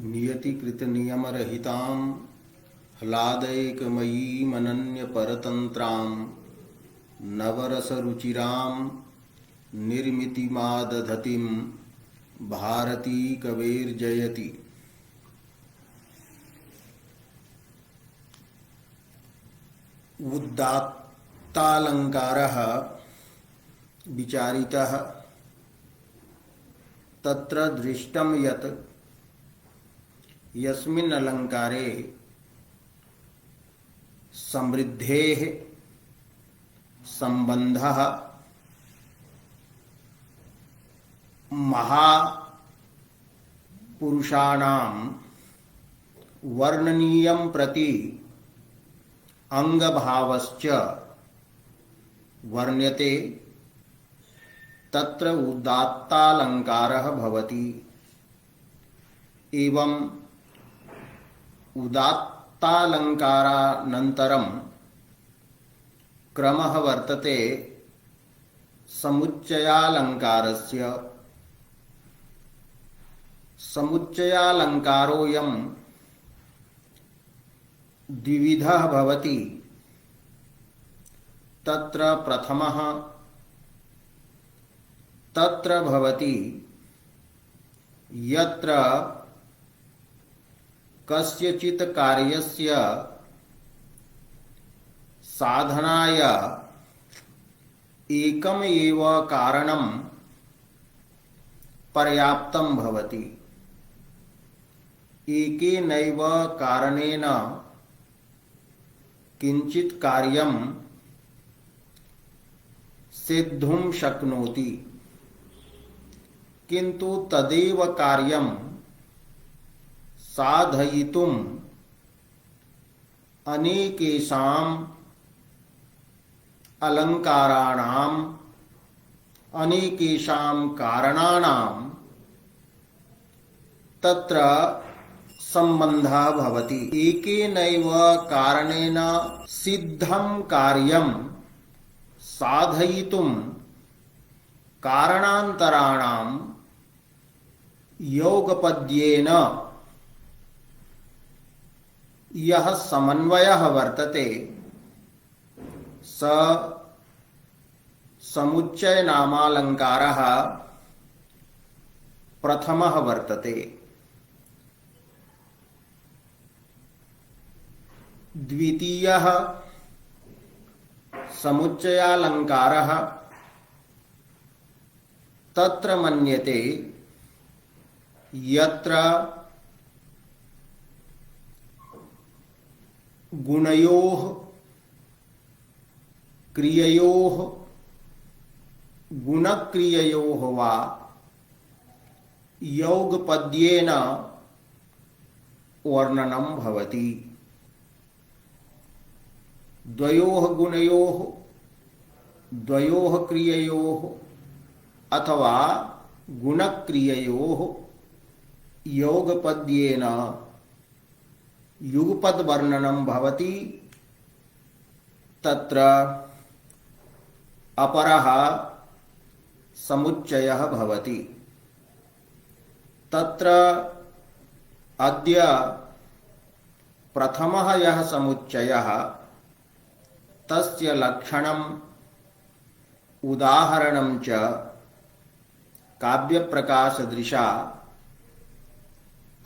नियतिकृत नियमरहितां ह्लादैकमयीमनन्यपरतन्त्रां नवरसरुचिरां निर्मितिमादधतीं भारती कवेर्जयति। उदात्तालंकारः विचारितः तत्र दृष्टं यत् यस्मिन् अलंकारे समृद्धेः संबंधः महापुरुषाणां वर्णनीयं प्रति अंगभावश्च वर्ण्यते तत्र उदात्तालंकारः भवति। एवं उदात्तालंकारानन्तरं क्रमः वर्तते समुच्चयालंकारस्य। समुच्चयालंकारोऽयं द्विविधः भवति। तत्र प्रथमः तत्र भवति यत्र कस्यचित् कार्यस्य साधनाय एकम् एव कारणं पर्याप्तं भवति। एकेनैव कारणेन किंचित् कार्यं सिद्धुं शक्नोति, किंतु तदेव कार्यं साधयितुम् अनेकेषाम् अलंकाराणाम् अनेकेषां कारणानां तत्र संबंधः भवति। एकेनैव कारणेन सिद्धं कार्यं साधयितुं कारणान्तराणां योगपद्येन यः समन्वयः वर्तते स समुच्चय नामालंकारः प्रथमः वर्तते। द्वितीयः समुच्चयालंकारः तत्र मन्यते यत्र गुणयोः क्रिययोः गुणक्रिययोः वा योगपद्येन वर्णनं भवति। द्वयोः गुणयोः द्वयोः क्रिययोः अथवा गुणक्रिययोः योगपद्येन युगपद वर्णनं भवति। तत्र अपरः समुच्चयः भवति। तत्र अद्य प्रथमः यः समुच्चयः तस्य लक्षणम् उदाहरणं च काव्यप्रकाशदृशा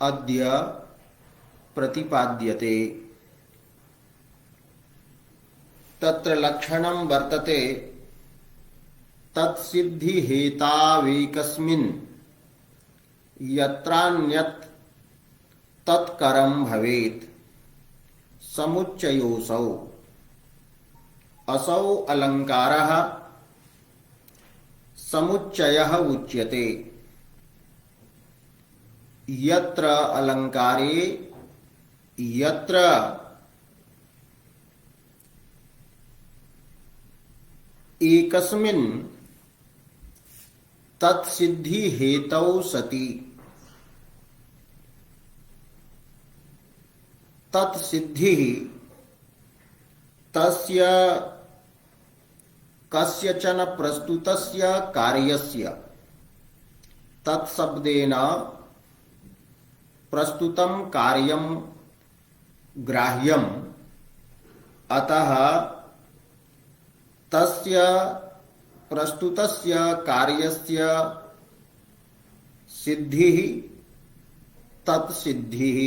अद्य प्रतिपाद्यते। तत्र लक्षणं वर्तते तत्सिद्धिहेतावेकस्मिन् यत्रान्यत् तत्करं भवेत् समुच्चयोऽसौ। असौ अलंकारः समुच्चयः उच्यते। यत्र अलंकारे यत्र एकस्मिन् तत्सिद्धि हेतौ सति तत्सिद्धि तस्य कस्यचन प्रस्तुतस्य कार्यस्य तत्शब्देन प्रस्तुतं कार्यं ग्राह्यम् अतः तस्य प्रस्तुतस्य कार्यस्य सिद्धिः तत्सिद्धिः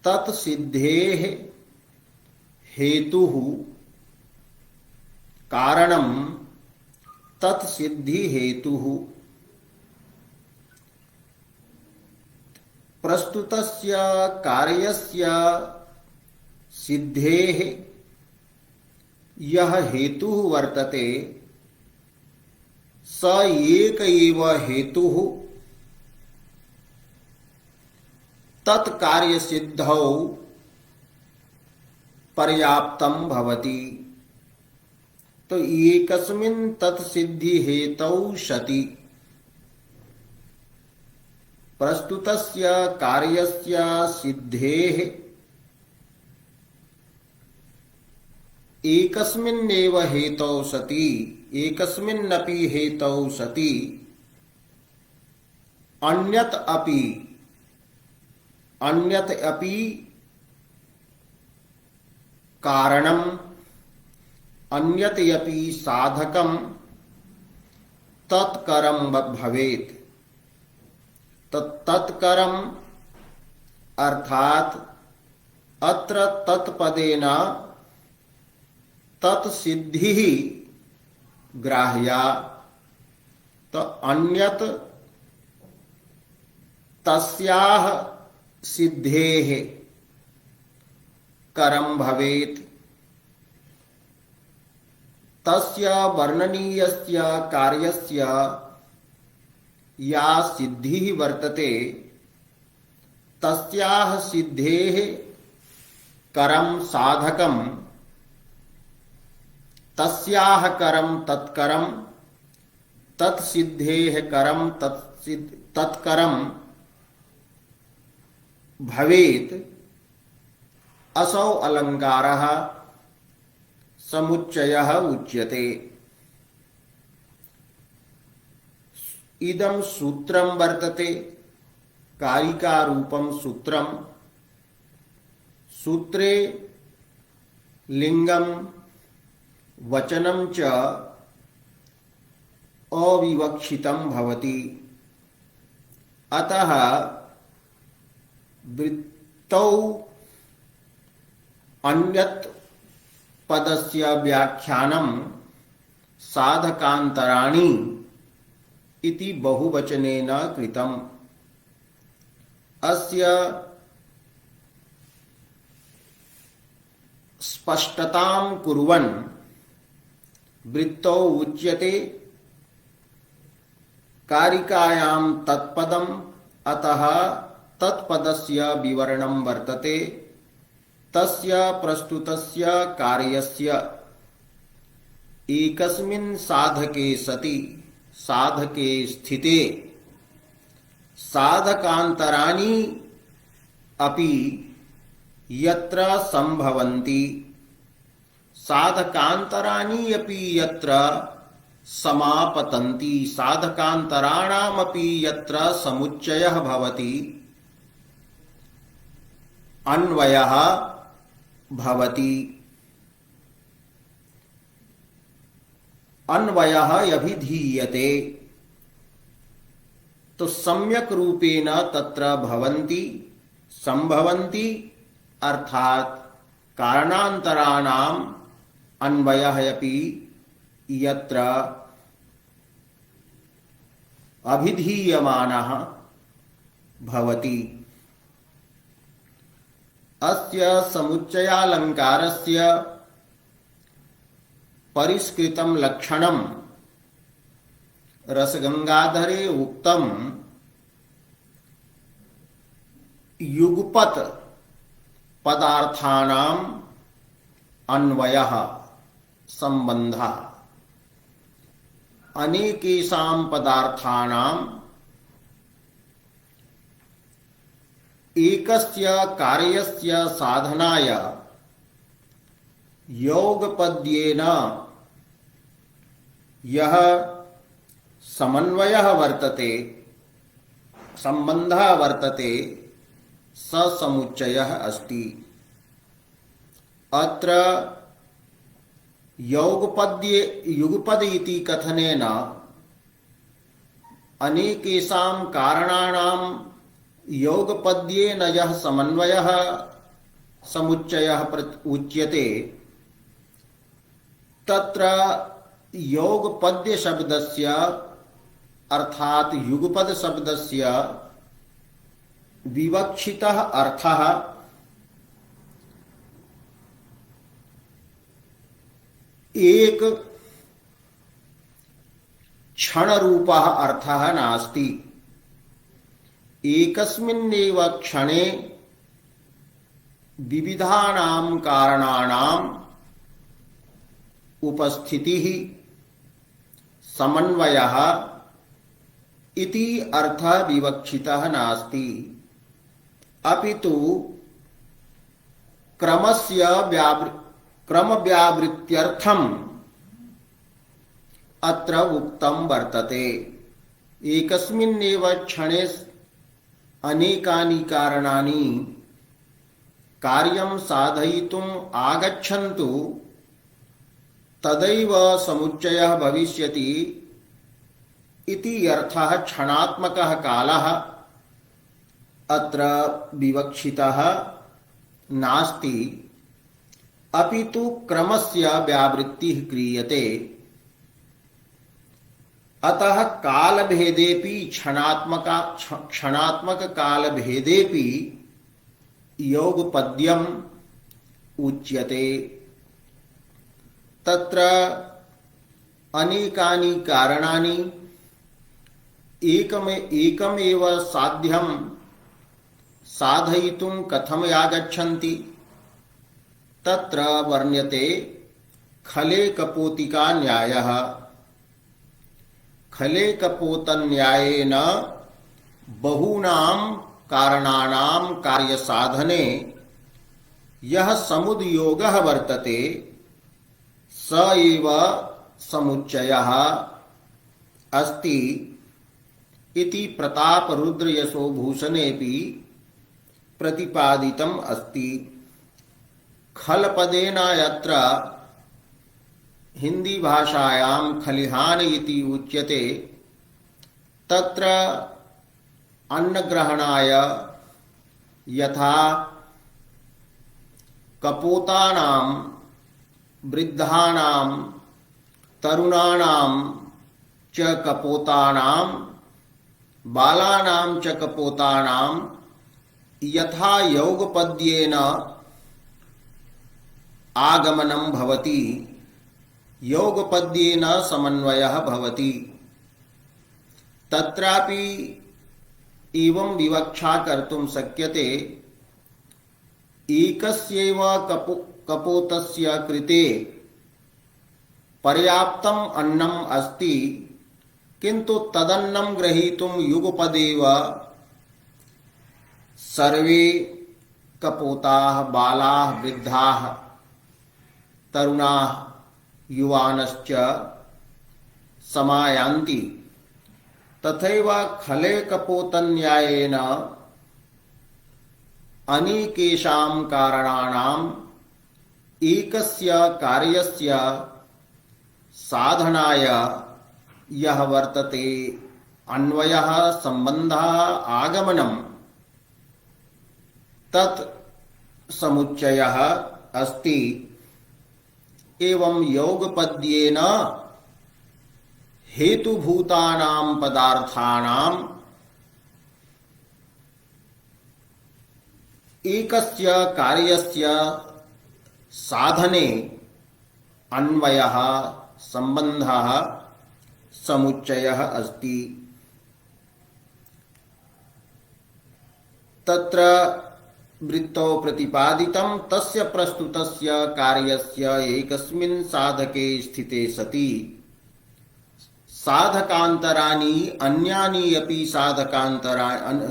तत्सिद्धेः हेतुः कारणं तत्सिद्धि हेतुः प्रस्तुतस्य कार्यस्य सिद्धेः यः हेतुः वर्तते स एक एव हेतुः तत्कार्यसिद्धौ पर्याप्तं भवति। तो एकस्मिन् तत्सिद्धि हेतौ सति प्रस्तुतस्य कार्यस्य सिद्धेः एकस्मिन्नेव हेतौ सति एकस्मिन्नपि हेतौ सति अन्यत् अपि कारणम् अन्यत् अपि साधकं तत्करं भवेत्। तत्करम अर्थात अत्र तत्पदेन तत्सिद्धि ग्राह्या तो अन्यत तस्याह सिद्धेः करम भवेत्। तस्य वर्णनीयस्य कार्यस्य या सिद्धिः वर्तते तस्याः सिद्धेः करम साधकं तस्याः करम तत्करम तत्सिद्धेः करम तत्करम भवेत्। असौ अलंकारः समुच्चयः उच्यते। इदं सूत्रं वर्तते कारिकारूपं सूत्रं। सूत्रे लिंगं वचनं च अविवक्षितं भवति। अतः वृत्तौ अन्यत् पदस्य व्याख्यानं साधकान्तराणि इति बहुवचनेन कृतम्। अस्य स्पष्टतां कुर्वन् वृत्तौ उच्यते कारिकायां तत्पदम् अतः तत्पदस्य विवरणं वर्तते। तस्य प्रस्तुतस्य कार्यस्य एकस्मिन् साधके सति साधके स्थिते साधकान्तराणि अपि यत्र संभवन्ति साधकान्तराणि अपि यत्र समापतन्ति साधकान्तराणामपि यत्र समुच्चयः भवति अन्वयः भवति। अन्वयः अभिधीयते तो सम्यक रूपेण तत्र भवन्ति संभवन्ति अर्थात कारणान्तराणाम् अन्वयः अपि यत्र अभिधीयमानः भवति। अस्य समुच्चयालंकारस्य परिष्कृतं लक्षणं रसगंगाधरे उक्तं युगपत् पदार्थानां अन्वयः संबंधः अनेकेषां पदार्थानां एकस्य कार्यस्य साधनाय योगपद्येन यः समन्वयः वर्तते सम्बन्धः वर्तते स समुच्चयः अस्ति। अत्र युगपद इति कथनेन अनेकेषां कारणानां योगपद्येन यः समन्वयः समुच्चयः उच्यते, तत्र योगपद्य शब्दस्य अर्थात युगपद शब्दस्य विवक्षितः अर्थः एक क्षणरूपः अर्थः नास्ति। एकस्मिन्नेव क्षणे विविधानां कारणानां उपस्थितिः समन्वयः इति अर्थः विवक्षितः नास्ति, अपितु क्रमव्यावृत्त्यर्थम् अत्र उक्तं वर्तते। एकस्मिन्नेव क्षणे अनेकानि कारणानि कार्यं साधयितुम् आगच्छन्तु, तदैव समुच्चयः भविष्यति इति अर्थः। क्षणात्मकः कालः अत्र विवक्षितः नास्ति, अपितु क्रमस्य व्यावृत्तिः क्रियते। अतः कालभेदेपि क्षणात्मक कालभेदेपि योगपद्यम् उच्यते। तत्र अनेकानि कारणानि एकमेव साध्यं साधयितुं कथम् आगच्छन्ति, तत्र वर्ण्यते खले कपोतिका न्यायः। खले कपोतन्यायेन बहूनां कारणानां कार्यसाधने यः समुद्योगः वर्तते स एव समुच्चयः अस्ति इति प्रतापरुद्रयशोभूषणेऽपि प्रतिपादितम् अस्ति। खलपदेन यत्र हिंदी भाषायां खलिहान इति उच्यते, तत्र अन्नग्रहणाय यथा कपोतानां, वृद्धानां, तरुणानां च कपोतानां, बालानां च कपोतानां यथा योगपद्येन आगमनं भवति, योगपद्येन समन्वयः भवति। तत्रापि एवं विवक्षा कर्तुं शक्यते, एकस्यैव कपोतस्य कृते पर्याप्तम् अन्नम् अस्ति, किन्तु तदन्नं ग्रहीतुं युगपदेव सर्वे कपोताः, बालाः, वृद्धाः, तरुणाः, युवानश्च समायान्ति। तथैव खले कपोतन्यायेन अनेकेषां कारणानाम् एकस्य कार्यस्य साधनाय यः वर्तते अन्वयः, सम्बन्धः, आगमनं, तत् समुच्चयः अस्ति। एवं योगपद्येन हेतुभूतानां पदार्थानां एकस्य कार्यस्य साधने अन्वयः, सम्बन्धः, समुच्चयः अस्ति। तत्र वृत्तौ प्रतिपादितं तस्य प्रस्तुतस्य कार्यस्य एकस्मिन् साधके स्थिते सति साधकान्तराणि अन्यानि अपि साधकानि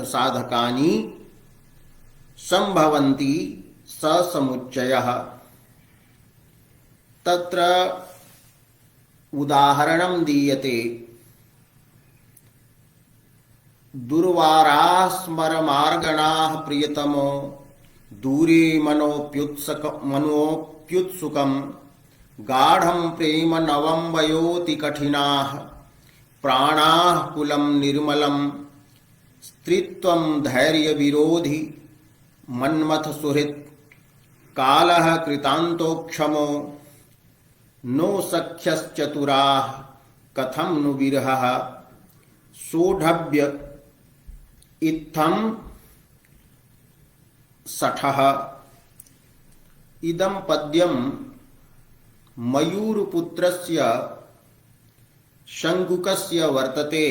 संभवन्ति स समुच्चयः। तत्र उदाहरणं दीयते। दुर्वाराः स्मरमार्गणाः प्रियतमो दूरे मनोप्युत्सुकम् गाढ़ं प्रेम नवं वयोति कठिनाः प्राणाः कुलं निर्मलं स्त्रीत्वं धैर्य विरोधि मन्मथ सुहृत् कालः कृतान्तोक्षमो नो सख्यश्चतुराः कथं नु विरहः सोढव्य इत्थं सठः। इदं पद्यं मयूरपुत्रस्य शङ्कुकस्य वर्तते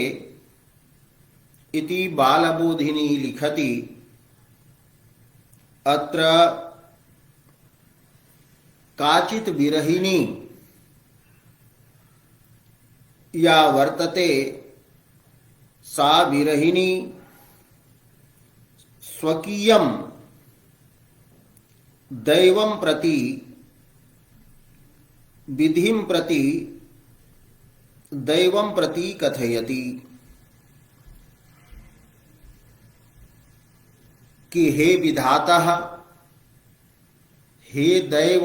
इति बालबोधिनी लिखति। अत्र काचित् विरहिणी या वर्तते सा विरहिणी स्वकीयं दैवं प्रति विधिं प्रति दैवं प्रति कथयति कि हे विधातः, हे दैव,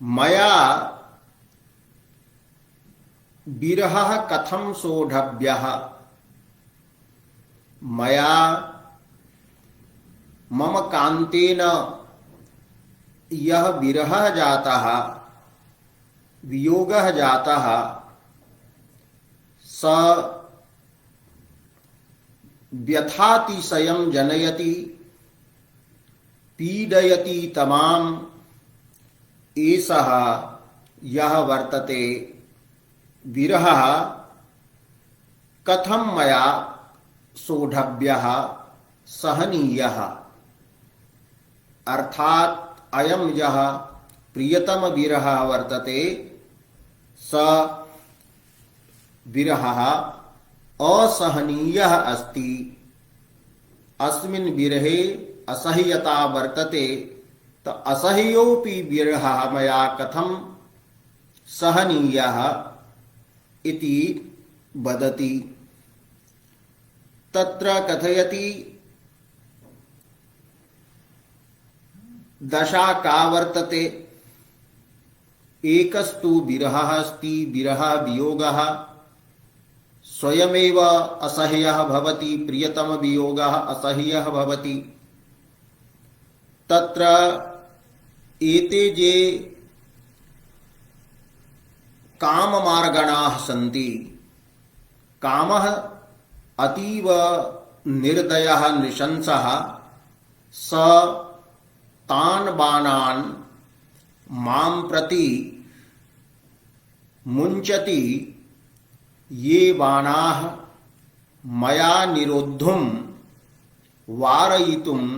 मया विरहः कथं सोढव्यः, मया मम कान्तेन यह विरहः जातः, वियोगः जातः, स व्यथातिशयं जनयति पीडयति तमाम्। एषः यः वर्तते विरहः कथं मया सोढव्यः सहनीयः। अर्थात अयं यः प्रियतम विरहः वर्तते स विरहः असहनीयः अस्ति। अस्मिन् विरहे असह्यता वर्तते, तो असह्योऽपि विरहः मया कथं सहनीयः इति वदति। तत्र कथयति दशा का वर्तते। एकस्तु विरहः अस्ति, विरहः वियोगः स्वयमेव असह्यः भवति, प्रियतम वियोगः असह्यः भवति। तत्र एते जे काममार्गणाः सन्ति, कामः अतीव निर्दयः नृशंसः, स तान् बाणान् मां प्रति मुञ्चति। ये बाणाः मया निरोद्धुं वारयितुम्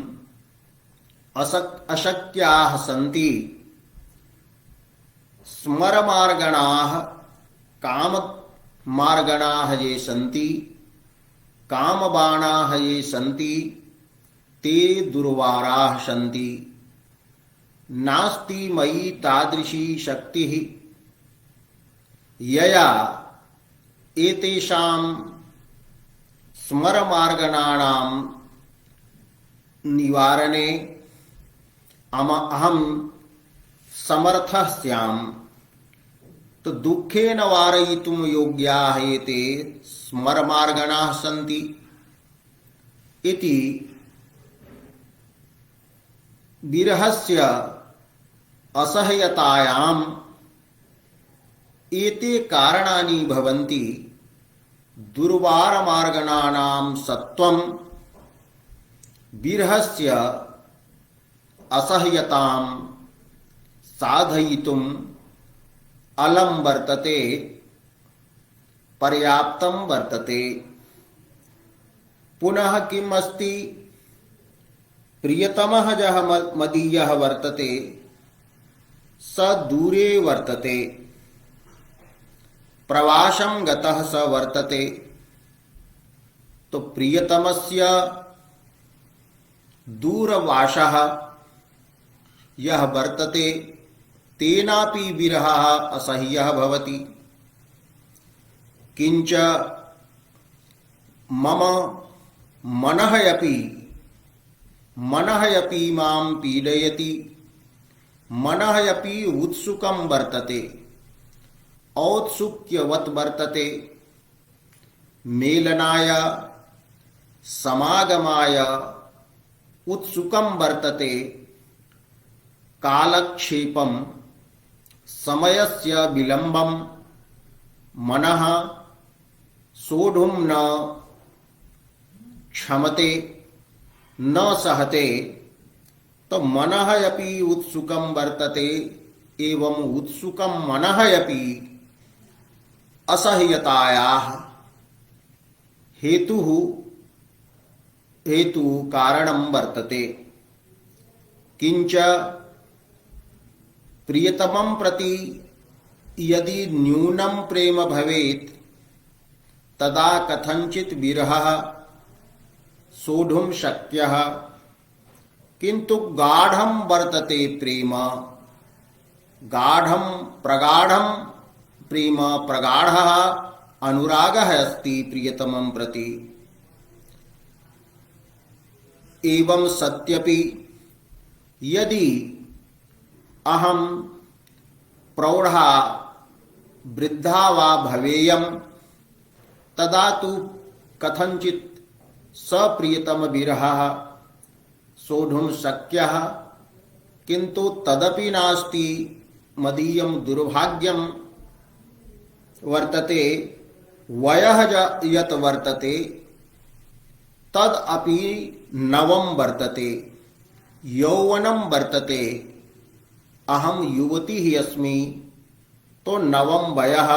अशक्याः सन्ति। स्मरमार्गणाः काममार्गणाः ये सन्ति, कामबाणाः ये सन्ति, ते दुर्वाराः सन्ति। नास्ति मयि तादृशी शक्तिः यया एतेषां स्मरमार्गणानां निवारणे अहं समर्थः स्याम्। तो दुःखेन वारयितुं योग्याः एते स्मरमार्गणाः सन्ति इति विरहस्य असह्यतायाम् एते कारणानि भवन्ति। दुर्वारमार्गणानां सत्वं विरहस्य असह्यतां साधयितुम् अलं वर्तते, पर्याप्तं वर्तते। पुनः किम् अस्ति? प्रियतमः यः मदीयः वर्तते स दूरे वर्तते, प्रवासं गतः स वर्तते। तो प्रियतमस्य दूरवासः यः वर्तते तेनापि विरहः असह्यः भवति। किंच मम मनः यपि मां पीडयति मनः यपि उत्सुकं वर्तते औत्सुक्यवत् वर्तते मेलनाय समागमाय उत्सुकं वर्तते कालक्षेपं समयस्य विलंबं मनः सोढुं न क्षमते न सहते तो मनः यपि उत्सुकं वर्तते एवं उत्सुकं मनः यपि असह्यतायाः हेतु कारणं वर्तते। किंच प्रियतमं प्रति यदि न्यूनं प्रेम भवेत् तदा कथंचित् विरहः सोढुं शक्यः किंतु गाढ़ं वर्तते प्रेम गाढ़ं प्रगाढ़ं प्रेम प्रगाढ़ः अनुरागः अस्ति प्रियतमं प्रति। एवं सत्यपि यदि अहं प्रौढ़ा वृद्धा वा भवेयं तदा तु कथंचित् सप्रियतम विरहः सोढुं शक्यः किंतु तदपि नास्ति मदीयं दुर्भाग्यं वर्तते वयः यत् वर्तते तदपि नवं वर्तते यौवनं वर्तते अहं युवती ही अस्मि तो नवं वयः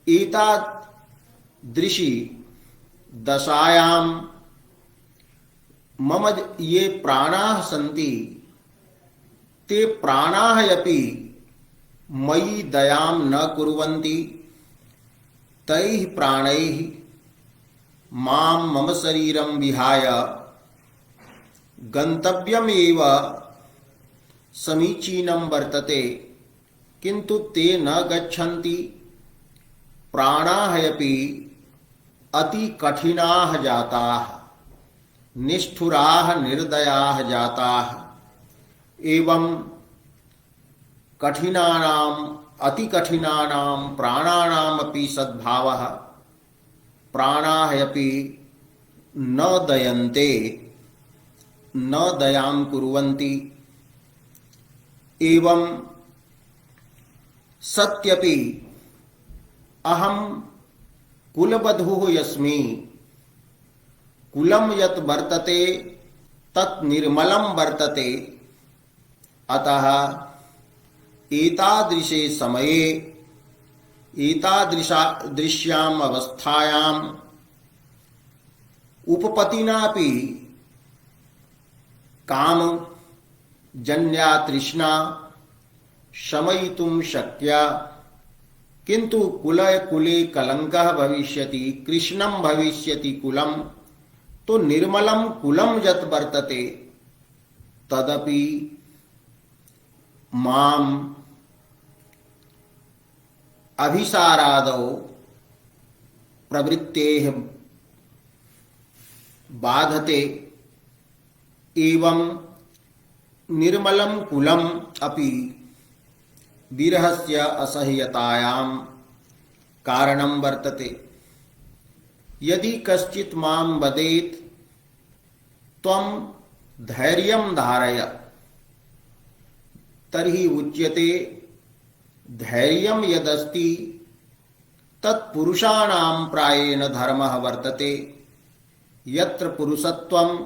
एतादृशी दशायां मम ये प्राणाः सन्ति ते प्राणाः अपि मयि दयां न कुर्वन्ति तैः प्राणैः मां मम शरीरं विहाय गन्तव्यमेव समीचीनं वर्तते किंतु ते न गच्छन्ति प्राणाः अपि अति कठिनाः जाताः निष्ठुराः निर्दयाः जाताः एवं कठिनानाम् अति कठिनानां प्राणानामपि सद्भावः प्राणाः अपि न दयन्ते न दयां कुर्वन्ति। एवं सत्यपि अहं कुलवधूः यस्मि कुलं यत् वर्तते तत् निर्मलं वर्तते अतः एतादृशे समये एतादृश्याम् अवस्थायाम् उपपतिनापि काम जन्या तृष्णा शमयितुं शक्या किंतु कुले कलंकः भविष्यति कृष्णं भविष्यति कुलं तो निर्मलं कुलं यत् वर्तते तदपि माम अभिसारादौ प्रवृत्तेः बाधते एवं निर्मलं कुलम् अपि विरहस्य असह्यतायां कारणं वर्तते। यदि कश्चित् मां वदेत् त्वं धैर्यं धारय तर्हि उच्यते धैर्यं यदस्ति तत्पुरुषाणां प्रायेण धर्मः वर्तते यत्र पुरुषत्वं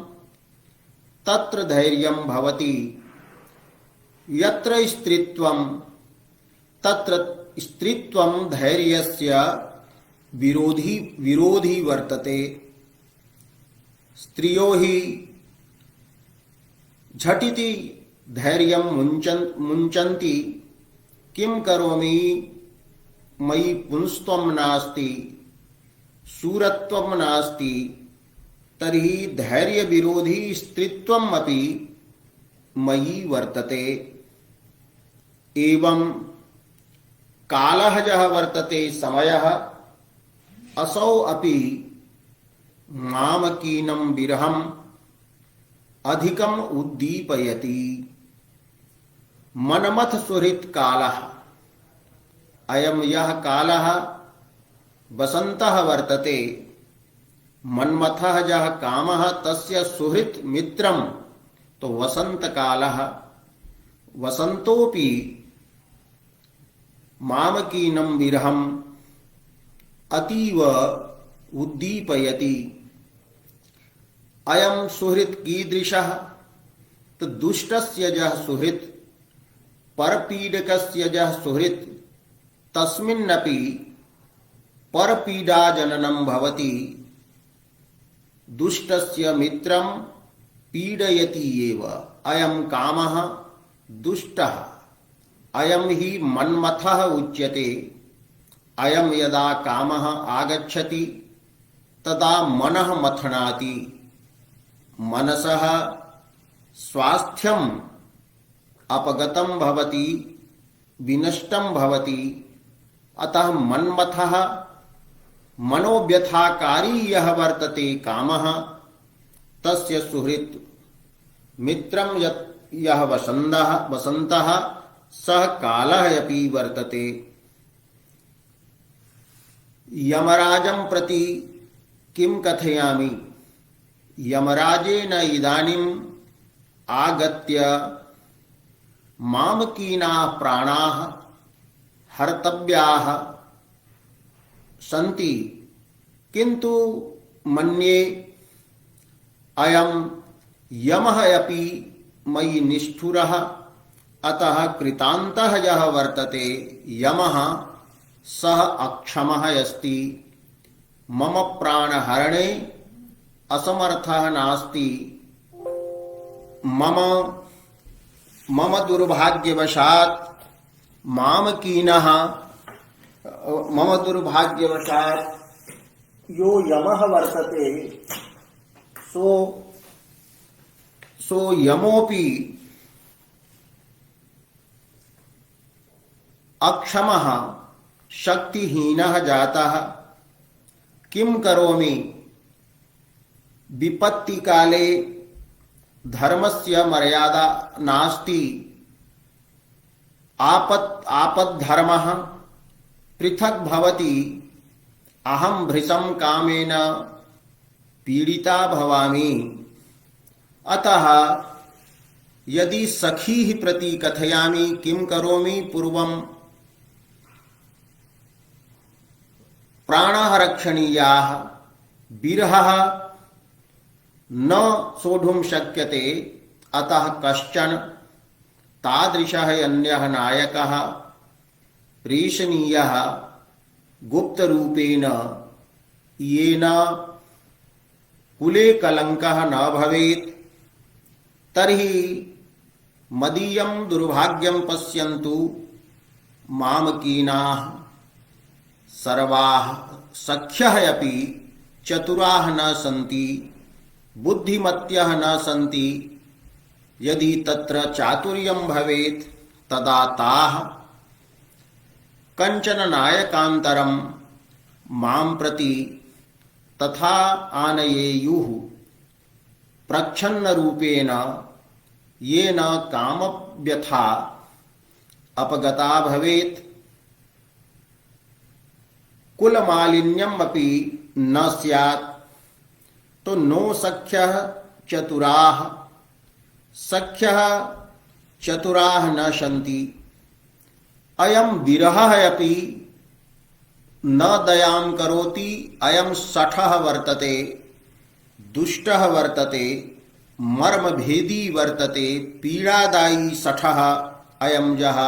तत्र धैर्यं भवति यत्र स्त्रीत्वं तत्र स्त्रीत्वं धैर्यस्य विरोधी वर्तते। स्त्रियो हि झटिति धैर्यं मुञ्चन्ति किं करोमि मयि पुंस्त्वं नास्ति शूरत्वं नास्ति तर्हि धैर्य विरोधी स्त्रीत्वम् अपि मयि वर्तते। एवं कालः यः वर्तते समयः असौ अपि मामकीनं विरहम् अधिकम् उद्दीपयति। मनमथ सुहृत् कालः, अयं यः कालः वसन्तः वर्तते। मन्मथः यः कामः तस्य सुहृत् मित्रं तो वसन्तकालः। वसन्तोऽपि मामकीनं विरहम् अतीव उद्दीपयति। अयं सुहृत् कीदृशः? तो दुष्टस्य यः सुहृत्, परपीडकस्य यः सुहृत्, तस्मिन्नपि परपीडाजननं भवति। दुष्टस्य मित्रं पीडयति एव। अयं कामः दुष्टः, अयं हि मन्मथः उच्यते। अयं यदा कामः आगच्छति तदा मनः मथनाति। मनसः स्वास्थ्यम् अपगतं भवति, विनष्टं भवति। अतः मन्मथः मनोव्यथाकारी यः वर्तते कामः, तस्य सुहृत् मित्रं यः वसन्तः सः कालः अपि वर्तते। यमराजं प्रति किं कथयामि? यमराजेन इदानीम् आगत्य मामकीनाः प्राणाः हर्तव्याः सन्ति, किन्तु मन्ये अयं यमः अपि मयि निष्ठुरः। अतः कृतान्तः यः वर्तते यमः, सः अक्षमः अस्ति। मम प्राणहरणे असमर्थः नास्ति। मम दुर्भाग्यवशात् मामकीनः, मम दुर्भाग्यवशात् यो यमः वर्तते सो यमोऽपि अक्षमः शक्तिहीनः जातः। किं करोमि? विपत्तिकाले धर्मस्य मर्यादा नास्ति। आपद्धर्मः पृथक् भवति। अहं भृशं कामेन पीडिता भवामि। अतः यदि सखीः प्रति कथयामि किं करोमि, पूर्वं प्राणाः रक्षणीयाः। विरहः न सोढुं शक्यते। अतः कश्चन तादृशः अन्यः नायकः प्रेषणीयः गुप्तरूपेण, येन कुले कलङ्कः न भवेत्। तर्हि मदीयं दुर्भाग्यं पश्यन्तु। मामकीनाः सर्वाः सख्यः अपि चतुराः न सन्ति, बुद्धिमत्यः न सन्ति। यदि तत्र चातुर्यं भवेत् तदा ताः कंचन नायकान्तरं मां प्रति तथा आनयेयुः प्रच्छन्नरूपेण, येन कामव्यथा अपगता भवेत्। कुलमालिन्यम् अपि न स्यात्। तो नो सख्यः चतुराः, सख्यः चतुराः न सन्ति। अयं विरहः अपि न दयां करोति। अयं शठः वर्तते, दुष्टः वर्तते, मर्मभेदी वर्तते, पीड़ादायी शठः अयं यः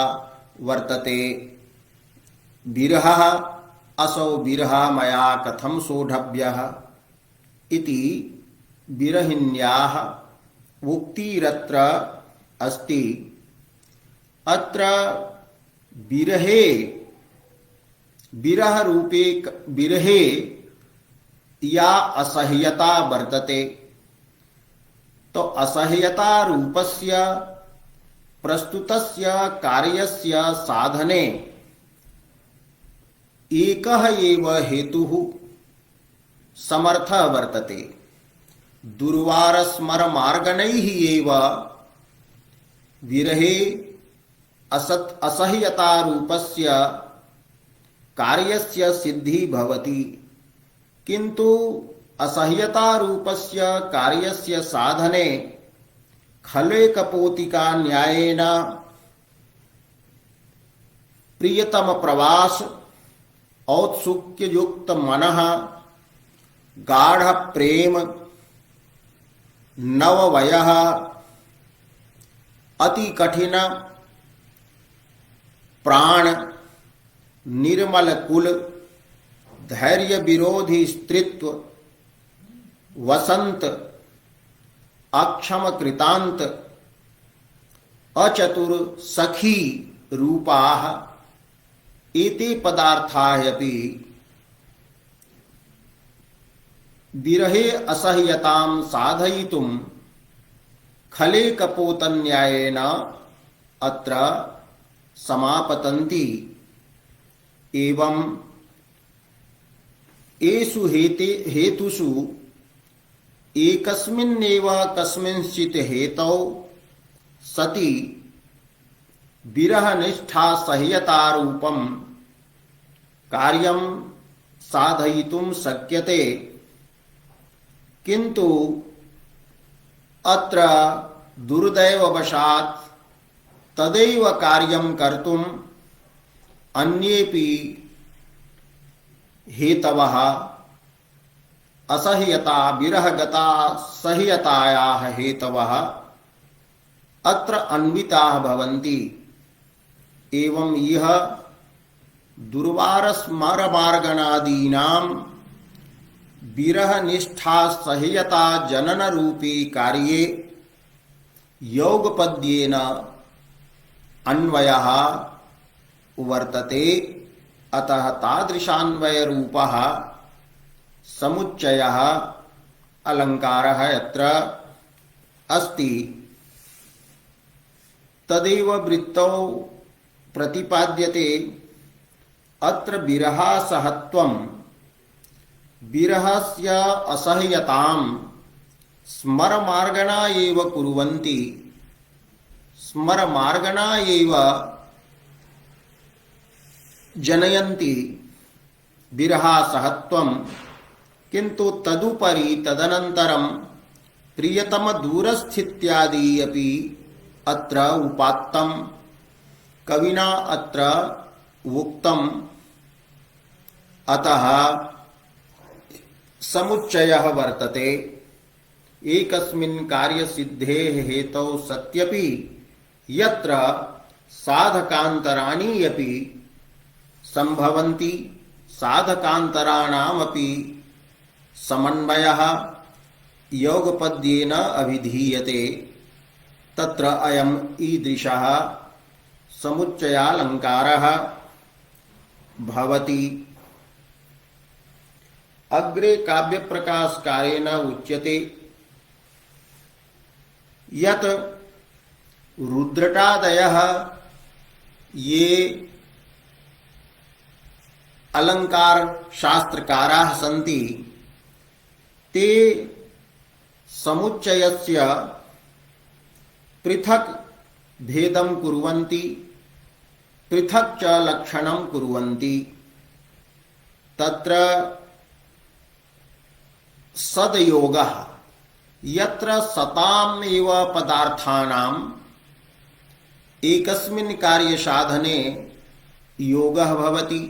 वर्तते। विरहः असौ विरहः मया कथं सोढव्यः इति विरहिण्याः उक्तिरत्र अस्ति। अत्र विरहे या असह्यता वर्तते, तो असह्यता रूपस्य प्रस्तुतस्य कार्यस्य साधने एकः एव हेतुः समर्थः वर्तते। दुर्वारस्मरमार्गणैः एव विरहे असह्यतारूपस्य कार्यस्य सिद्धिः भवति। किन्तु असह्यतारूपस्य कार्यस्य साधने खलेकपोतिका न्यायेन प्रियतम प्रवास औत्सुक्ययुक्त मनः गाढ़ प्रेम नववयः अति कठिन प्राण निर्मल कुल धैर्य विरोधी स्त्रीत्व वसंत अक्षम कृतांत अचतुर सखी रूपाः एते पदार्थाः अपि विरहे असह्यतां साधयितुं खलेकपोतन्यायेन अत्र समापतन्ति। एवं एषु हेतुषु एकस्मिन्नेव कस्मिंश्चित् हेतौ सति विरहनिष्ठा सह्यतारूपं कार्यं साधयितुं शक्यते। किन्तु अत्र दुर्दैववशात् तदैव कार्यं कर्तुम् अन्येपि हेतवः असह्यता विरहगता सह्यतायाः हेतवः अत्र अन्विताः भवन्ति। एवं यह दुर्वारस्मरमार्गणादीनां विरहनिष्ठा सह्यता जनन रूपी कार्ये योगपद्येन अन्वयः वर्तते। अतः तादृशान्वय रूपः समुच्चयः अलङ्कारः यत्र अस्ति तदेव वृत्तौ प्रतिपाद्यते। अत्र विरहासहत्वं विरहस्य असह्यतां स्मरमार्गणा एव कुर्वन्ति। स्मरमार्गणा एव जनयन्ति विरहासहत्वं। किन्तु तदुपरि तदनन्तरं प्रियतमदूरस्थित्यादि अपि अत्र उपात्तं कविना अत्र उक्तम्। अतः समुच्चयः वर्तते। एकस्मिन् कार्यसिद्धेः हेतौ सत्यपि यत्र साधकान्तराणि अपि संभवन्ति साधकान्तराणामपि समन्वयः योगपद्येन अभिधीयते। तत्र अयम् ईदृशः समुच्चयालङ्कारः भवति। अग्रे काव्यप्रकाशकारेण उच्यते यत् रुद्रटादयः ये अलंकार शास्त्रकाराः सन्ति ते समुच्चयस्य पृथक् भेदं कुर्वन्ति पृथक् च लक्षणं कुर्वन्ति। तत्र सदयोगः यत्र सताम् एव पदार्थानाम् एकस्मिन् कार्यसाधने योगः भवति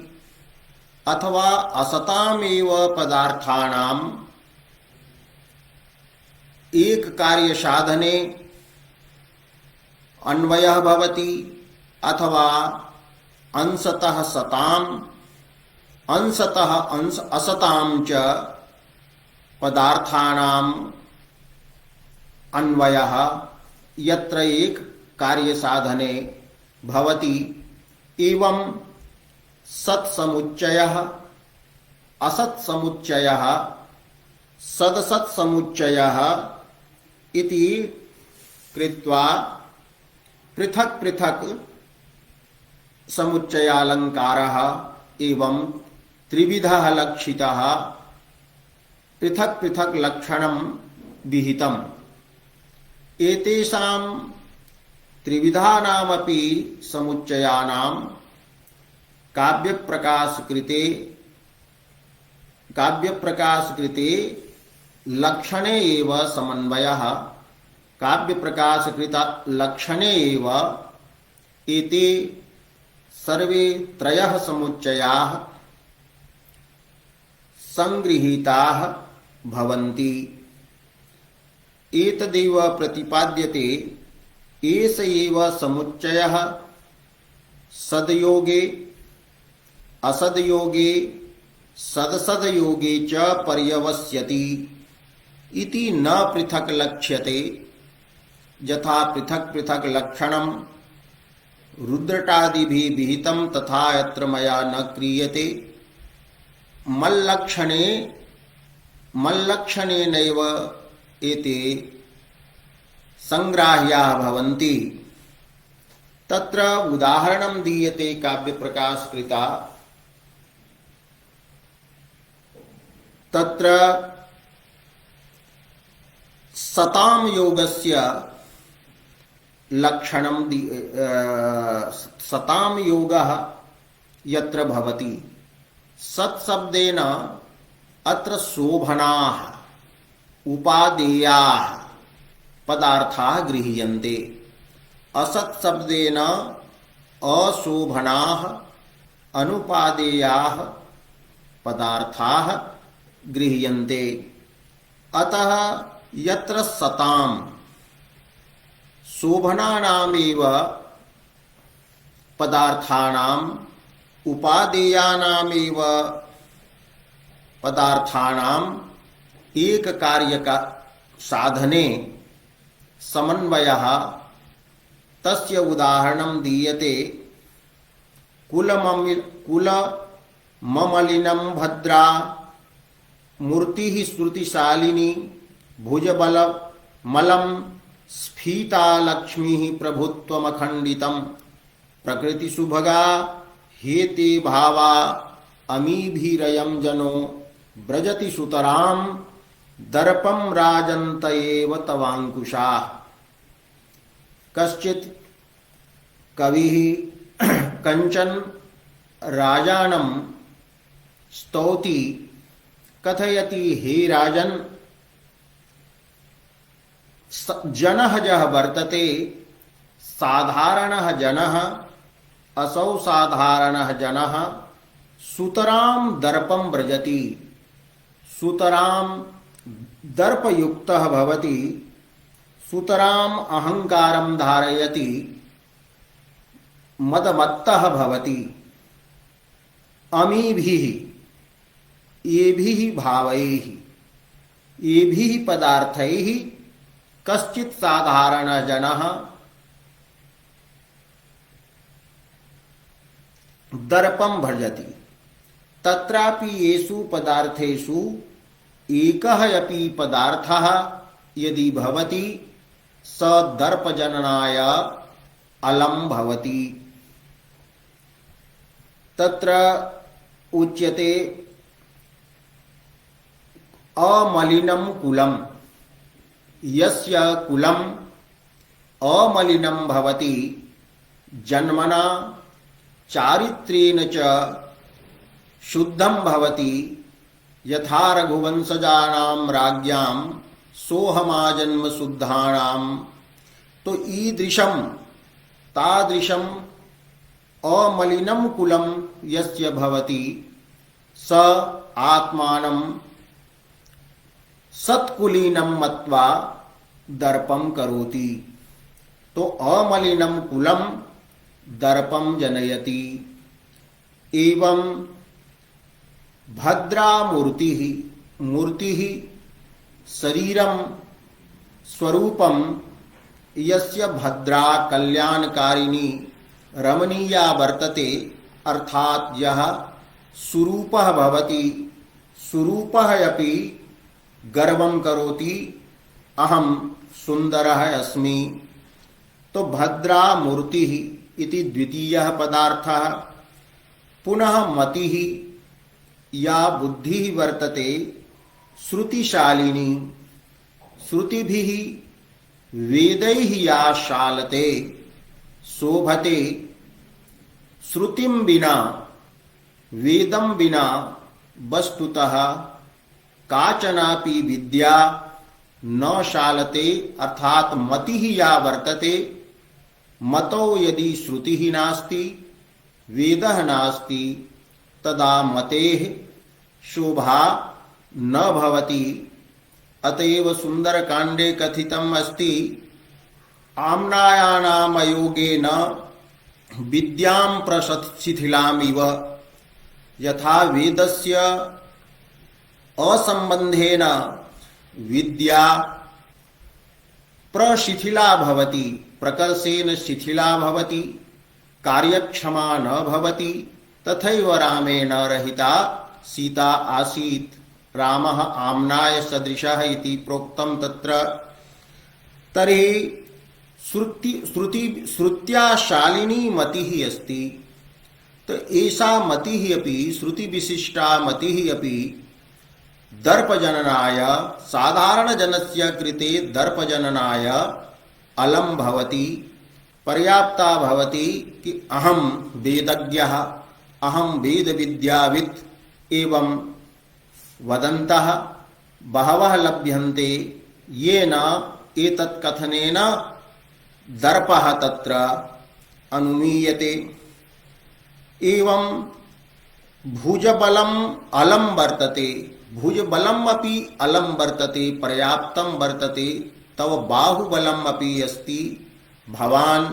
अथवा असतामेव पदार्थानाम् एक कार्यसाधने अन्वयः भवति अथवा अंशतः सताम् अंशतः असतां च पदार्थानाम् अन्वयः यत्र एक कार्यसाधने भवति। एवं सत्समुच्चयः असत्समुच्चयः सदसत्समुच्चयः इति कृत्वा पृथक् पृथक् समुच्चयालङ्कारः एवं त्रिविधः लक्षितः पृथक पृथक लक्षणं विहितम्। एतेषां त्रिविधानामपि समुच्चयानां काव्यप्रकाशकृते लक्षणे एव समन्वयः। काव्यप्रकाशकृत लक्षणे एव एते सर्वे त्रयः समुच्चयाः संगृहीताः भवन्ति। एतदेव प्रतिपाद्यते एष एव समुच्चयः सदयोगे असदयोगे सदसदयोगे च पर्यवस्यति इति न पृथक् लक्ष्यते। यथा पृथक् पृथक् लक्षणं रुद्रटादिभिः विहितं तथा यत्र मया न क्रियते। मल्लक्षणेनैव एते संग्राह्याः भवन्ति। तत्र उदाहरणं दीयते काव्यप्रकाशकृता। तत्र सतां योगस्य लक्षणं सतां योगः यत्र भवति सत्शब्देन अत्र शोभनाः उपादेयाः पदार्थाः गृह्यन्ते। असत्शब्देन अशोभनाः अनुपादेयाः पदार्थाः गृह्यन्ते। अतः यत्र सतां शोभनानामेव पदार्थानाम् उपादेयानामेव पदार्थानाम् एक कार्य का साधने समन्वयः तस्य उदाहरणं दीयते। कुलमलिनं भद्रा मूर्तिः श्रुतिशालिनी भुजबलमलं स्फीता लक्ष्मीः प्रभुत्वमखण्डितं प्रकृतिसुभगा हेते भावा अमीभिरयं जनो व्रजति सुतरां दर्पं राजन्त एव तवांकुशाः। कश्चित् कविः कंचन राजानं स्तौति कथयति, हे राजन्, जनः यः वर्तते साधारणः जनः असौ साधारणः जनः सुतरां दर्पं व्रजति। सुतरां दर्पयुक्तः भवति, सुतराम् अहंकारं धारयति, मदमत्तः भवति। अमीभिः येभिः भावैः येभिः पदार्थैः कश्चित् साधारणः जनः दर्पं भजति। तत्रापि येषु पदार्थेषु एकः अपि पदार्थः यदि भवति स दर्पजननाय अलम् भवति। तत्र उच्यते अमलिनं कुलम्। यस्य कुलम् अमलिनं भवति जन्मना चारित्र्येण च शुद्धं भवति। यथा रघुवंशजानां राज्ञां सोहमाजन्म शुद्धानां, तो ईदृशं तादृशं अमलिनं कुलं यस्य भवति स आत्मानं सत्कुलीनं मत्वा दर्पं करोति। तो अमलिनं कुलं दर्पं जनयति। एवं भद्रा मूर्तिः शरीरं स्वरूपं यस्य भद्रा कल्याणकारिणी रमणीया वर्तते, अर्थात् यः सुरूपः भवति, सुरूपः अपि गर्वं करोति, अहं सुन्दरः अस्मि। तो भद्रा मूर्तिः इति द्वितीयः पदार्थः। पुनः मतिः या बुद्धिः वर्तते श्रुतिशालिनी श्रुतिभिः वेदैः या शालते शोभते श्रुतिं विना वेदं विना वस्तुतः काचनापि विद्या न शालते अर्थात मतिः या वर्तते मतो यदि श्रुतिः नास्ति वेदः नास्ति तदा मतेः शोभा न भवति। अतएव सुंदरकांडे कथितम् अस्ति आम्नायानाम योगेन विद्यां प्रशिथिलामिव यथा वेदस्य असंबंधेन विद्या प्रशिथिला भवति प्रकर्षेण शिथिला भवति कार्यक्षमा न भवति तथैव रामेण रहिता सीता आसीत् रामः आम्नाय सदृशः इति प्रोक्तं तत्र। तर्हि श्रुत्या शालिनी मतिः अस्ति तो एषा मतिः अपि श्रुतिविशिष्टा मतिः अपि दर्पजननाय साधारणजनस्य कृते दर्पजननाय अलम भवति पर्याप्ता भवति कि अहम वेदज्ञः अहम वेदविद्यावित् एवं वदन्तः बहवः लभ्यन्ते येन एतत् कथनेन दर्पः तत्र अनुमीयते। एवं भुजबलम् अलम वर्तते भुजबलम् अपि अलम वर्तते पर्याप्तं वर्तते तव बाहुबलम् अपि अस्ति भवान्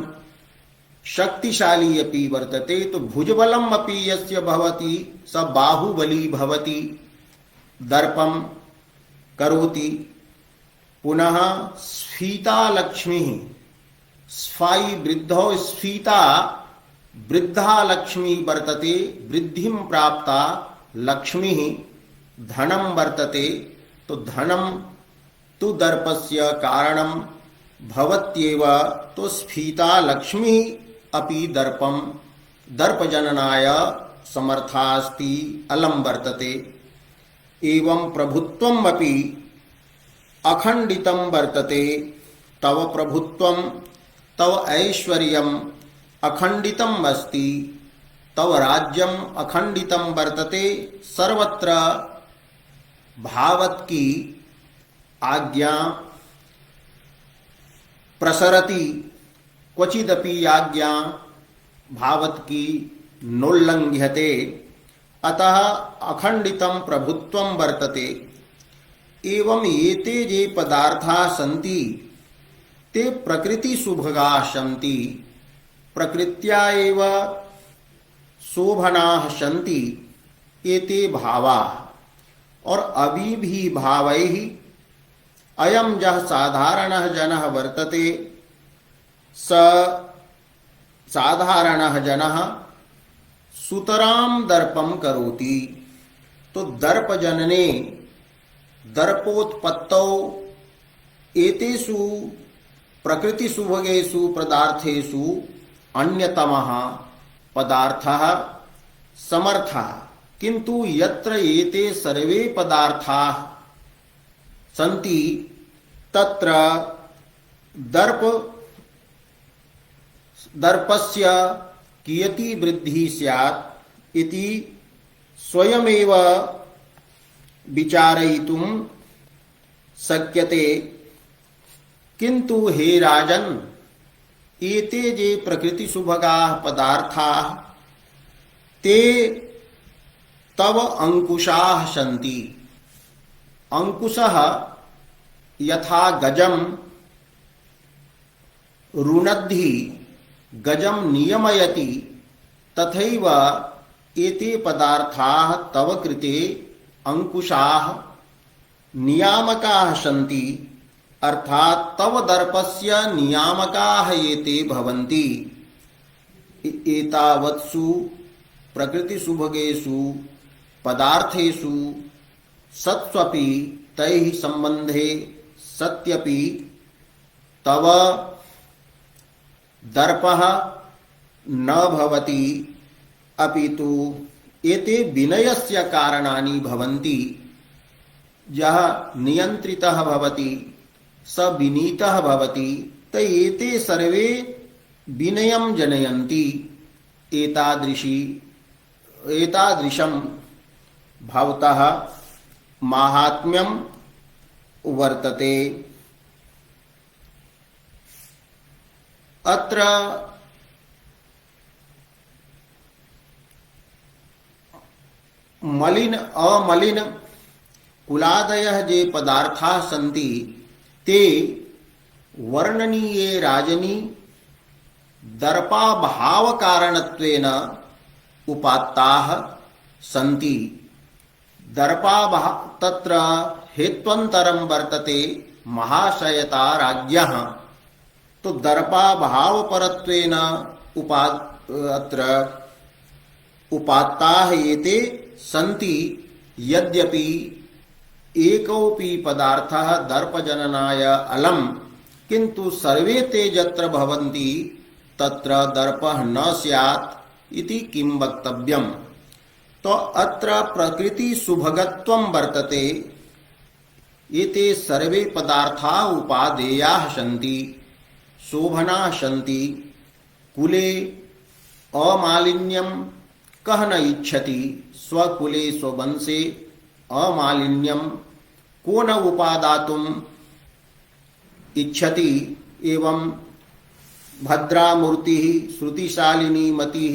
शक्तिशाली अपि वर्तते तो भुजबलम् अपि यस्य भवति स बाहुबली भवति दर्पं करोति। पुनः स्फीता लक्ष्मीः स्फाई वृद्धौ स्फीता वृद्धा लक्ष्मी वर्तते वृद्धिं प्राप्ता लक्ष्मीः धनं वर्तते तो धनं तु दर्पस्य कारणं भवत्येव तो स्फीता लक्ष्मी अपि दर्पं दर्पजननाय समर्था अस्ति अलम वर्तते। एवं प्रभुत्वम् अपि अखंडितं वर्तते तव प्रभुत्वं तव ऐश्वर्यम् अखंडितम् अस्ति तव राज्यम् अखंडितं वर्तते सर्वत्र भावत की आज्ञा प्रसरति क्वचिदपि आज्ञा भावत की नोल्लंघ्यते अतः अखंडितं प्रभुत्वं वर्तते। एवं एते ये पदार्थाः सन्ति ते प्रकृति सुभगाः सन्ति प्रकृत्या एव शोभनाः सन्ति एते भावाः और अभी भी भावैः अयं यः साधारणः जनः वर्तते स साधारणः जनः सुतरां दर्पं करोति तो दर्पजनने दर्पोत्पत्तौ एतेषु प्रकृतिसुभगेषु पदार्थेषु अन्यतमः पदार्थः समर्थः किंतु यत्र एते सर्वे पदार्थाः सन्ति तत्र दर्पस्य कियती वृद्धि स्यात् इति स्वयमेव विचारयितुं शक्यते। किंतु हे राजन् एते ये प्रकृतिसुभगाः पदार्थाः ते तव अंकुशाः सन्ति। अंकुशः यथा गजं रुणद्धि गजं नियमयति तथैव एते पदार्थाः तव कृते अंकुशाः नियामकाः सन्ति अर्थात तव दर्पस्य नियामकाः एते भवन्ति। एतावत्सु प्रकृतिसुभगेषु पदार्थेषु सत्स्वपि तैः संबंधे सत्यपि तव दर्पः न भवति अपितु एते विनयस्य कारणानि भवन्ति। यः नियन्त्रितः भवति स विनीतः भवति। त एते सर्वे विनयं जनयन्ति। एतादृशं भवतः माहात्म्यं वर्तते। अत्र मलिन अमलिन कुलादयः ये पदार्थाः सन्ति ते वर्णनीये राजनी दर्पाभावकारणत्वेन उपात्ताः सन्ति। तत्र हेत्वन्तरं वर्तते महाशयता राज्ञः। तो दर्पाभावपरत्वेन अत्र उपात्ताः एते सन्ति। यद्यपि एकोऽपि पदार्थः दर्पजननाय अलम्, किन्तु सर्वे ते यत्र भवन्ति तत्र दर्पः न स्यात् इति किं वक्तव्यम्। तो अत्र प्रकृति सुभगत्वं वर्तते। एते सर्वे पदार्थाः उपादेयाः सन्ति, शोभनाः सन्ति। कुले अमालिन्यं कः न इच्छति, स्वकुले स्ववंशे अमालिन्यं को न उपादातुम् इच्छति। एवं भद्रामूर्तिः श्रुतिशालिनी मतिः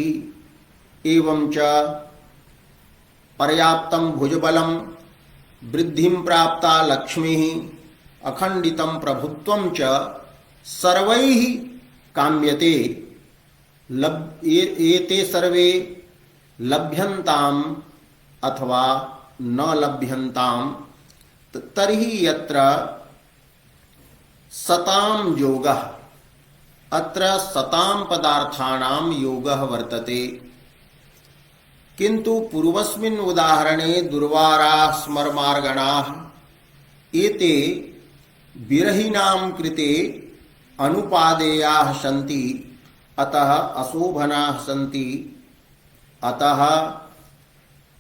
एवं च पर्याप्तं भुजबलं वृद्धिं प्राप्ता लक्ष्मीः अखण्डितं प्रभुत्वं च सर्वैः काम्यते। एते सर्वे लभ्यन्ताम् अथवा न लभ्यन्ताम्। तर्हि यत्र सतां योगः, अत्र सतां पदार्थानां योगः वर्तते। किन्तु पूर्वस्मिन् उदाहरणे दुर्वाराः स्मरमार्गणाः एते विरहिणां कृते अनुपादेयाः सन्ति, अतः अशोभनाः सन्ति, अतः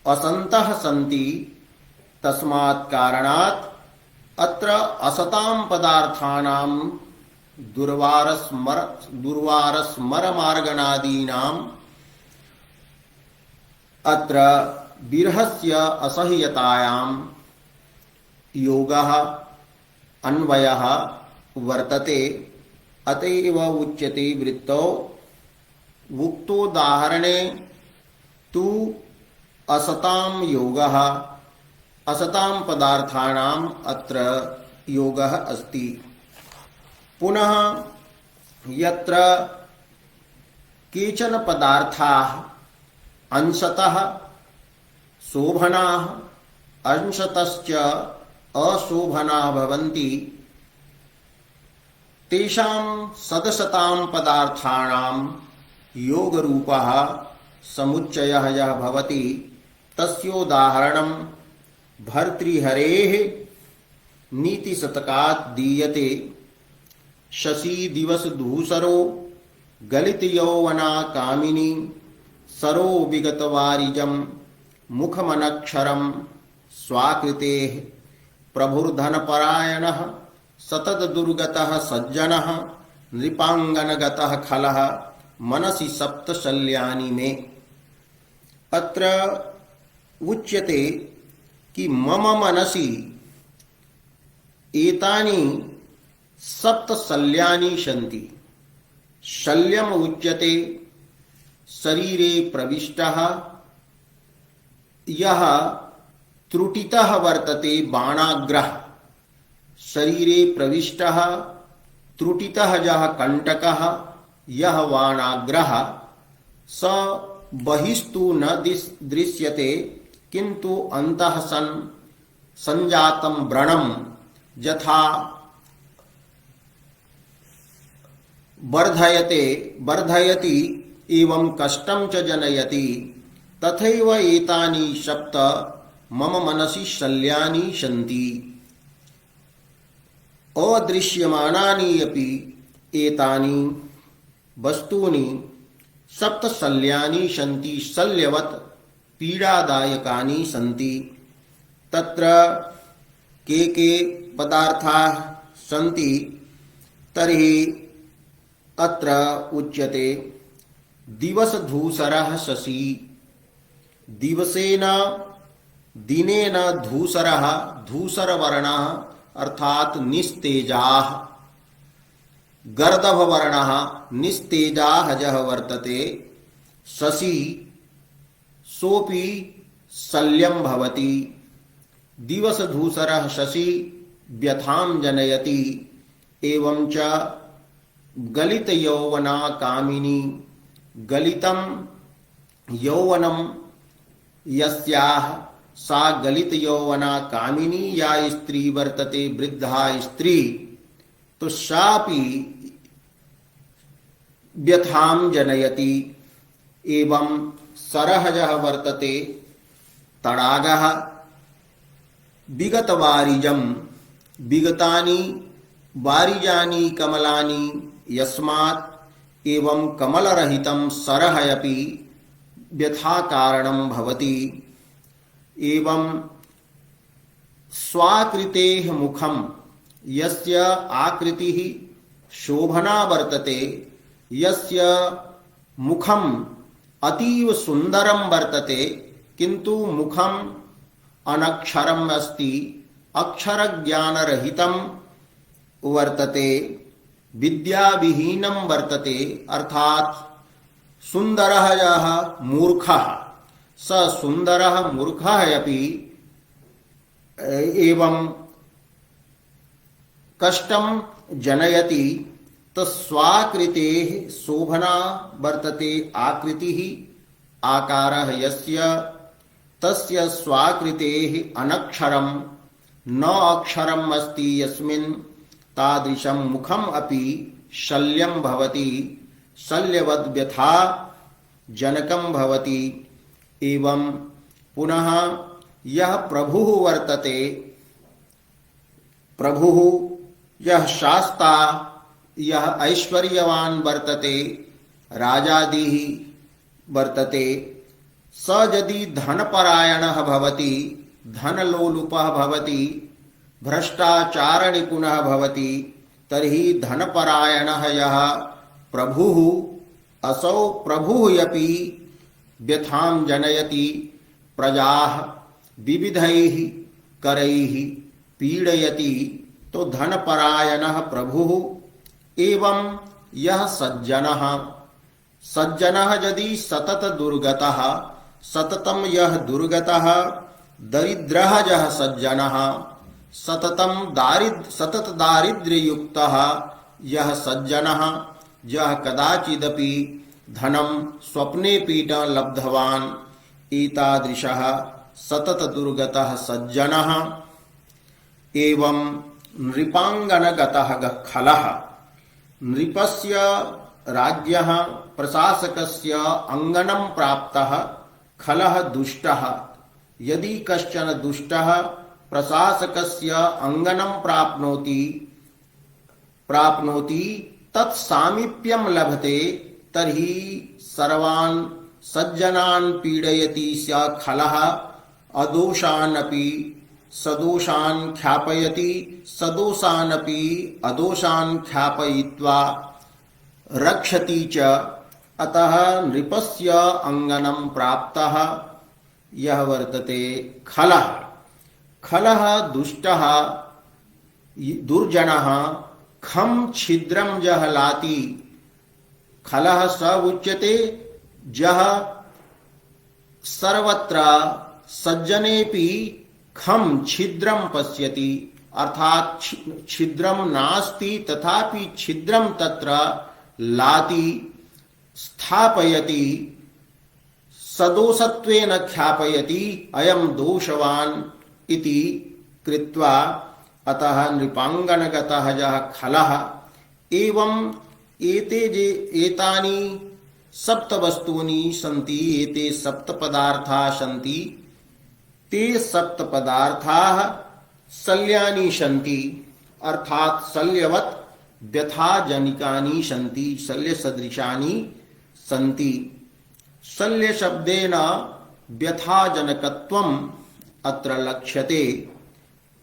असन्तः सन्ति। तस्मात् कारणात् अत्र असतां पदार्थानां दुर्वारस्मरमार्गणादीनाम् अत्र विरहस्य असह्यतायां योगः अन्वयः वर्तते। अतएव उच्यते वृत्तौ उक्तोदाहरणे तु असतां योगः, असतां पदार्थानाम् अत्र योगः अस्ति। पुनः यत्र केचन पदार्थाः अंशतः शोभनाः अंशतश्च अशोभनाः भवन्ति, तेषां सदसतां पदार्थानां योगरूपः समुच्चयः यः भवति तस्योदाहरणं भर्तृहरेः नीतिशतकात् दीयते। शशी दिवस धूसरो गलित यौवना कामिनी सरो विगतवारिजं मुखमनक्षरं स्वाकृतेः प्रभुर्धनपरायणः सतत दुर्गतः सज्जनः नृपांगनगतः खलः मनसि सप्तशल्यानि मे। अत्र उच्यते कि मम मनसि एतानि सप्तशल्यानि सन्ति। शल्यम उच्यते शरीरे प्रविष्टः यः त्रुटितः वर्तते बाणाग्रः। शरीरे प्रविष्टः त्रुटितः यः कंटकः यः बाणाग्रः स बहिस्तु न दृश्यते, किन्तु अन्तः सन् संजातं व्रणं यथा वर्धयति एवं कष्टं च जनयति, तथैव एतानि सप्त मम मनसि शल्यानि सन्ति। अदृश्यमानानि अपि एतानि वस्तूनि सप्तशल्यानि सन्ति, शल्यवत् पीडादायकानि सन्ति। तत्र के पदार्थाः सन्ति तर्हि अत्र उच्यते दिवसधूसरः शशी। दिवसेन दिनेन धूसरः धूसरवर्णः अर्थात निस्तेजाः, गर्दभवर्णः निस्तेजाः यः वर्तते शशी सोऽपि शल्यं भवति। दिवसधूसरः शशी व्यथां जनयति। एवं च गलितयौवना कामिनी। गलितं यौवनं यस्याः सा गलितयौवना कामिनी या स्त्री वर्तते, वृद्धा स्त्री, तो सापि व्यथां जनयति। एवं सरः यः वर्तते तडागः विगतवारिजं। विगतानि वारिजानि कमलानि यस्मात् एवं कमलरहितं सरः अपि व्यथाकारणं भवति। एवं स्वाकृतेः मुखं यस्य आकृतिः शोभना वर्तते, यस्य मुखम् अतीव सुंदरं वर्तते, किंतु मुखम् अनक्षरम् अस्ति, अक्षरज्ञानरहितं वर्तते, विद्याविहीनं वर्तते, अर्थात सुंदरः यः मूर्खः स सुंदरः मूर्खः अपि एवं कष्टं जनयति। तस्वाकृतेः शोभना वर्तते आकृतिः आकारः यस्य तस्य स्वाकृतेः अनक्षरं न अक्षरम् अस्ति यस्मिन् तादृशं मुखम् अपि शल्यं भवति, शल्यवद् व्यथा जनकं भवति। एवं पुनः यः प्रभुः वर्तते, प्रभुः यः शास्ता, यः ऐश्वर्यवान् वर्तते, राजादिः वर्तते, स यदि धनपरायणः भवति, धनलोलुपः भवति, भ्रष्टाचारनिपुणः भवति, तर्हि धनपरायणः यः प्रभुः, असौ प्रभुः अपि व्यथां जनयति। प्रजाः विविधैः करैः पीडयति। तो धनपरायणः प्रभुः। एवं यः सज्जनः, सज्जनः यदि सतत दुर्गतः, सततं यः दुर्गतः, दरिद्रः यः सज्जनः, सतत दारिद्र्ययुक्तः यः सज्जनः, यः कदाचिदपि धनं स्वप्नेऽपि न लब्धवान्, एतादृशः सतत दुर्गतः सज्जनः। एवं नृपांगनगतः खलः। नृपस्य राज्ञः प्रशासकस्य अंगनं प्राप्तः खलः दुष्टः। यदि कश्चन दुष्टः प्रशासकस्य अंगनं प्राप्नोति तत्सामीप्यं लभते, तर्हि सर्वान् सज्जनान् पीडयति स खलः। अदोषानपि सदोषान् ख्यापयति, सदोषानपि अदोषान् ख्यापयित्वा रक्षति च। अतः नृपस्य अंगनं प्राप्तः यः वर्तते खलः। खलः दुष्टः दुर्जनः खं छिद्रं यः लाति। खलः स उच्यते यः सर्वत्र सज्जनेपि खं छिद्रं पश्यति, अर्थात छिद्रं नास्ति तथापि छिद्रं तत्र लाति, स्थापयति, सदोषत्वेन ख्यापयति, अयं दोषवान् इति कृत्वा। अतः नृपांगनगतः यः खलः। एवं एतानि सप्त वस्तूनि सन्ति, एते सप्त पदार्थाः सन्ति। ते सप्त पदार्थाः शल्यानि सन्ति, अर्थात शल्यवत् व्यथाजनिकानि सन्ति, शल्यसदृशानि सन्ति। शल्य शब्देन व्यथाजनकत्वम् अत्र लक्ष्यते।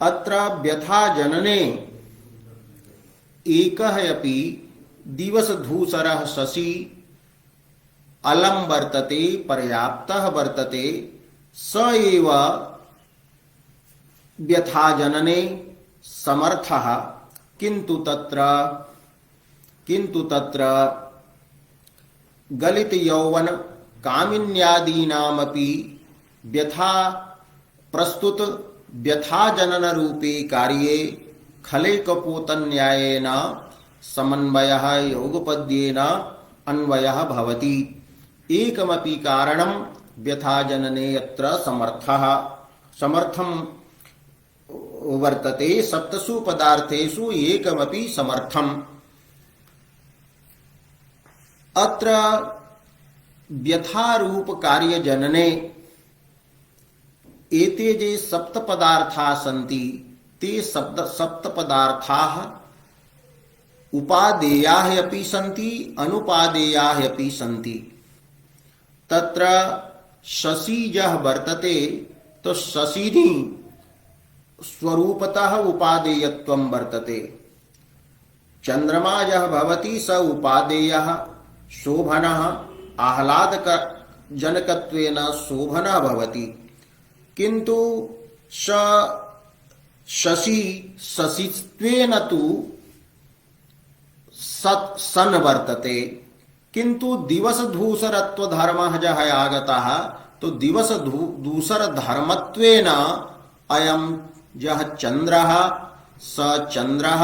अत्र व्यथा जनने एकः अपि दिवसधूसरः शशि अलं वर्तते, पर्याप्तः वर्तते, स एव व्यथा जनने समर्थः। किन्तु तत्र गलित यौवन कामिन्यादीनामपि व्यथा प्रस्तुत व्यथा जनन रूपे कार्ये खले कपोतन्यायेन समन्वयः योगपद्येन अन्वयः भवति। एकमपि कारणं व्यथा जनने यत्र समर्थं वर्तते, सप्तसु पदार्थेषु एकमपि समर्थम्। अत्र व्यथारूप कार्य जनने एते जे सप्त पदार्थाः सन्ति, ते सप्त पदार्थाः उपादेयाः अपि सन्ति, अनुपादेयाः अपि सन्ति। तत्र शशि यः वर्तते, तो शशिनि स्वरूपतः उपादेयत्वं वर्तते। चंद्रमा यः भवति स उपादेयः शोभनः आह्लादक जनकत्वेन शोभनः भवति। किन्तु शशि शशित्वेन तु सन् वर्तते। किन्तु दिवसधूसरत्व धर्मः यः आगतः, तो दिवसधूसर धर्मत्वेन अयं यः चन्द्रः स चन्द्रः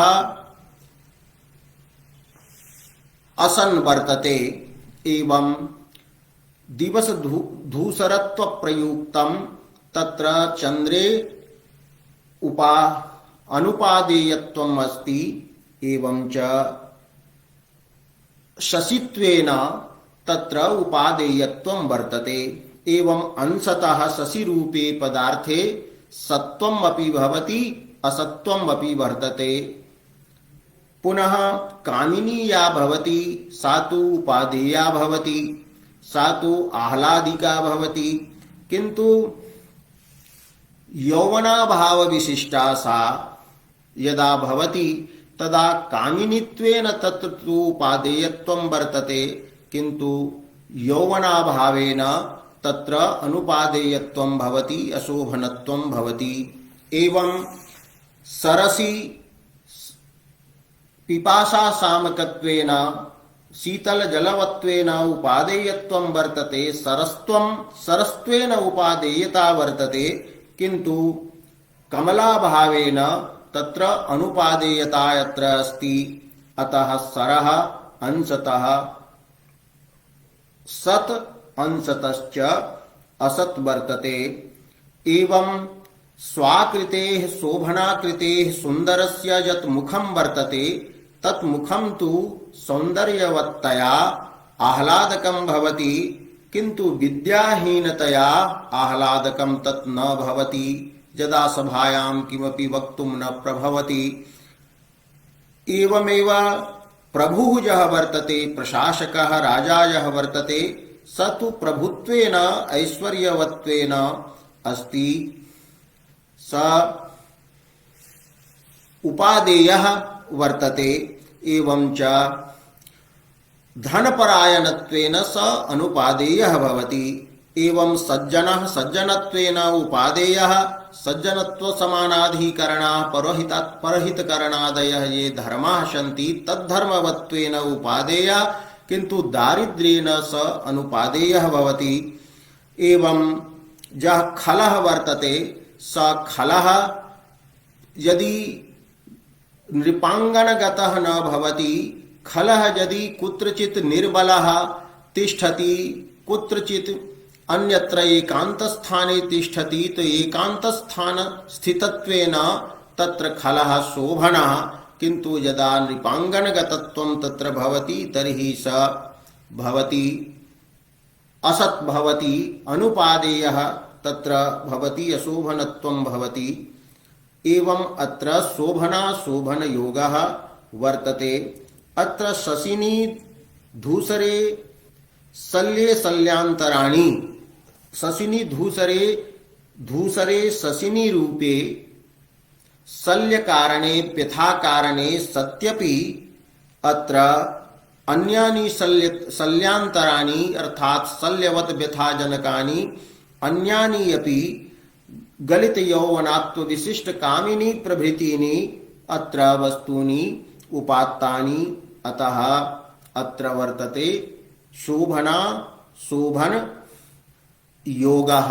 असन् वर्तते। एवं दिवसधूसरत्व प्रयुक्तं तत्र चन्द्रे अनुपादेयत्वम् अस्ति। एवं च शशित्वेन तत्र उपादेयत्वं वर्तते। एवं अंशतः शशिरूपे पदार्थे सत्वम् अपि भवति, असत्वम् अपि वर्तते। पुनः कामिनी या भवति सा तु उपादेया भवति, सा तु आह्लादिका भवति। किन्तु यौवनाभाव विशिष्टा सा यदा भवति तदा कामिनीत्वेन तत्र तु उपादेयत्वं वर्तते, किन्तु यौवनाभावेन तत्र अनुपादेयत्वं भवति, अशोभनत्वं भवति। एवं सरसि पिपासा सामकत्वेन शीतलजलवत्वेन उपादेयत्वं वर्तते, सरस्त्वेन उपादेयता वर्तते। किन्तु कमलाभावेन तत्र अनुपादेयता यत्र अस्ति, अतः सरः अंशतः सत् अंशतश्च असत् वर्तते। एवं स्वाकृतेः शोभनाकृतेः सुन्दरस्य यत् मुखं वर्तते, तत् मुखं तु सौन्दर्यवत्तया आह्लादकं भवति, किन्तु विद्याहीनतया आह्लादकं तत् न भवति। यदा सभायां किमपि वक्तुं न प्रभवति। एवमेव प्रभुः यः वर्तते, प्रशासकः राजा यः वर्तते, स तु प्रभुत्वेन ऐश्वर्यवत्वेन अस्ति, स उपादेयः वर्तते। एवं च धनपरायणत्वेन स अनुपादेयः भवति। एवं सज्जनः सज्जनत्वेन उपादेयः, सज्जनत्व समानाधिकरणाः परहितकरणादयः ये धर्माः सन्ति तद्धर्मवत्वेन उपादेयः, किन्तु दारिद्र्येण स अनुपादेयः भवति। एवं यः खलः वर्तते, स खलः यदि नृपांगणगतः न भवति, खलः यदि कुत्रचित् निर्बलः तिष्ठति, कुत्रचित् अन्यत्र एकान्तस्थाने तिष्ठति, तो एकान्तस्थान स्थितत्वेन तत्र खलः शोभनः। किन्तु यदा नृपांगणगतत्वं तत्र भवति तर्हि स भवति असत् भवति, अनुपादेयः तत्र भवति, अशोभनत्वं भवति। एवं अत्र शोभना शोभन योगः वर्तते। अत्र शशिनी धूसरे शल्ये शल्यांतराणि, शशिनी धूसरे शशिनी रूपे शल्यकारणे प्यथाकारणे सत्यपि अत्र अन्यानि शल्यांतराणि अर्थात शल्यवत व्यथाजनकानि अन्यानि अपि गलित यौवनात्व विशिष्ट कामिनी प्रभृतीनि अत्र वस्तूनि उपात्तानि अतः अत्र वर्तते शोभना शोभन योगः।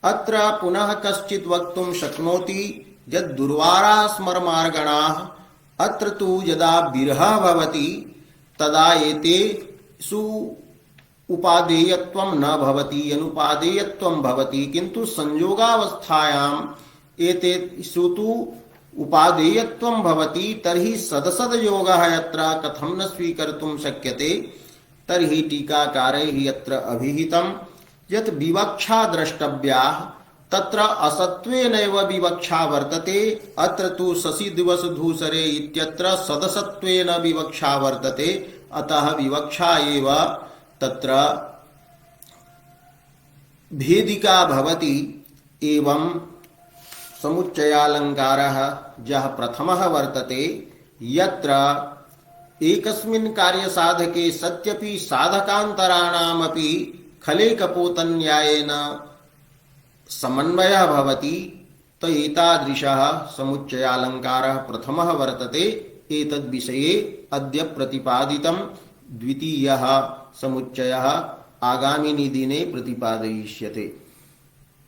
अत्र पुनः कश्चित् वक्तुं शक्नोति यद् दुर्वारा स्मरमार्गणाः अत्र तु यदा विरहः भवति तदा एतेषु उपादेयत्वं न भवति, अनुपादेयत्वं भवति, किन्तु संयोगावस्थायाम् एतेषु तु उपादेयत्वं भवति। तर्हि सदसद्योगः यत्र कथं न स्वीकर्तुं शक्यते। तर्हि टीकाकारैः यत्र अभिहितं यत् विवक्षा द्रष्टव्या तत्र असत्त्वेनैव विवक्षा वर्तते। अत्र तु शशि दिवस धूसरे इत्यत्र सदसत्त्वेन विवक्षा वर्तते, अतः विवक्षा एव तत्र भेदिका भवति। एवं समुच्चयालङ्कारः यः प्रथमः वर्तते यत्र एकस्मिन् कार्यसाधके सत्यपि साधकान्तराणामपि खले कपोतन्यायेन समन्वयः भवति, तो एतादृशः समुच्चयालङ्कारः प्रथमः वर्तते। एतद्विषये अद्य प्रतिपादितं द्वितीयः समुच्चयः आगामिनि दिने प्रतिपादयिष्यते।